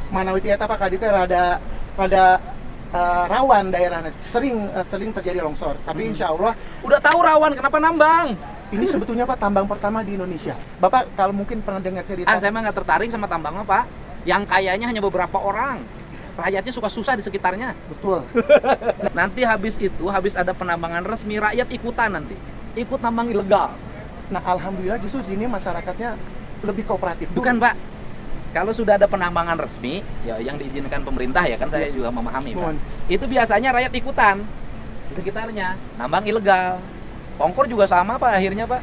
Manawiti eta Pak Kadita rada rawan daerahnya, sering terjadi longsor. Tapi insya Allah Udah tahu rawan, kenapa nambang? ini sebetulnya Pak tambang pertama di Indonesia. Bapak kalau mungkin pernah dengar cerita. Saya mah nggak tertarik sama tambangnya, Pak. Yang kayanya hanya beberapa orang. Rakyatnya suka susah di sekitarnya. Betul. Nanti habis ada penambangan resmi, rakyat ikutan nanti. Ikut tambang ilegal. Nah alhamdulillah justru sini masyarakatnya lebih kooperatif. Bukan, Pak. Kalau sudah ada penambangan resmi, ya yang diizinkan pemerintah ya kan, saya juga memahami, Pak. Itu biasanya rakyat ikutan di sekitarnya, nambang ilegal. Pongkor juga sama, Pak, akhirnya, Pak.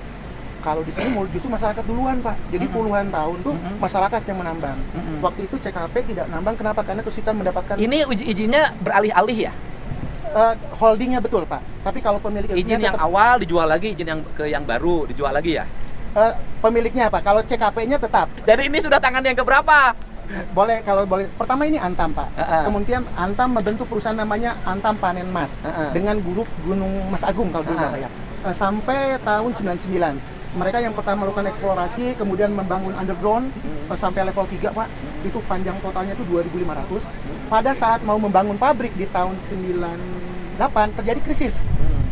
Kalau di sini justru masyarakat duluan Pak. Jadi puluhan tahun tuh masyarakat yang menambang. Waktu itu CKP tidak nambang, kenapa? Karena kesulitan mendapatkan. Ini izinnya beralih-alih ya? Holdingnya betul Pak. Tapi kalau pemilik Izin yang awal dijual lagi, izin yang baru dijual lagi ya? Pemiliknya Pak. Kalau CKP-nya tetap. Jadi ini sudah tangan yang keberapa? Kalau boleh. Pertama ini Antam Pak. Kemudian Antam membentuk perusahaan namanya Antam Panen Mas dengan grup Gunung Mas Agung kalau dulu Pak ya. Sampai tahun 99. Mereka yang pertama melakukan eksplorasi, kemudian membangun underground sampai level 3 Pak. Itu panjang totalnya itu 2.500. Pada saat mau membangun pabrik di tahun 98 terjadi krisis.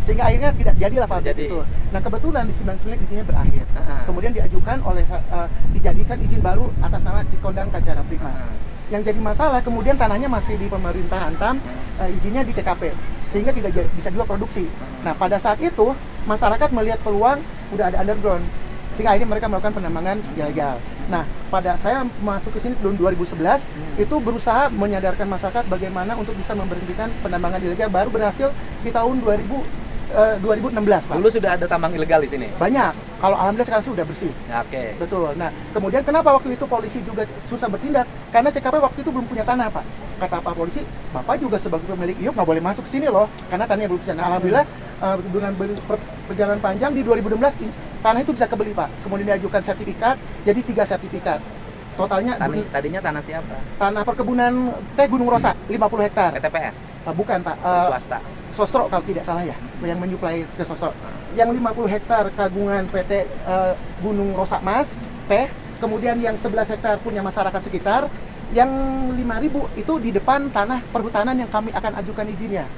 Sehingga akhirnya tidak jadilah pabrik itu. Nah kebetulan di 99 izinnya berakhir. Kemudian diajukan dijadikan izin baru atas nama Cikondang Kacara Prima. Yang jadi masalah kemudian tanahnya masih di pemerintah Antam, izinnya di CKP. Sehingga tidak bisa juga produksi. Nah pada saat itu masyarakat melihat peluang udah ada underground, sehingga akhirnya mereka melakukan penambangan ilegal. Nah pada saya masuk ke sini tahun 2011 itu berusaha menyadarkan masyarakat bagaimana untuk bisa memberhentikan penambangan ilegal, baru berhasil di tahun 2016 Pak. Dulu sudah ada tambang ilegal di sini? Banyak. Kalau alhamdulillah sekarang sudah bersih. Oke. Betul. Nah, kemudian kenapa waktu itu polisi juga susah bertindak? Karena CKP waktu itu belum punya tanah, Pak. Kata Pak Polisi, Bapak juga sebagai pemilik IUP nggak boleh masuk sini loh, karena tanahnya belum bisa. Nah, alhamdulillah dengan perjalanan panjang di 2016 tanah itu bisa kebeli, Pak. Kemudian diajukan sertifikat, jadi 3 sertifikat. Totalnya Tadinya tanah siapa? tanah perkebunan teh Gunung Rosa 50 hektar. PTPR? Bukan, Pak. Swasta? Sosro kalau tidak salah ya, yang menyuplai ke Sosro. Yang 50 hektar kagungan PT Gunung Rosa Mas, teh. Kemudian yang 11 hektar punya masyarakat sekitar. Yang 5.000 itu di depan tanah perhutanan yang kami akan ajukan izinnya.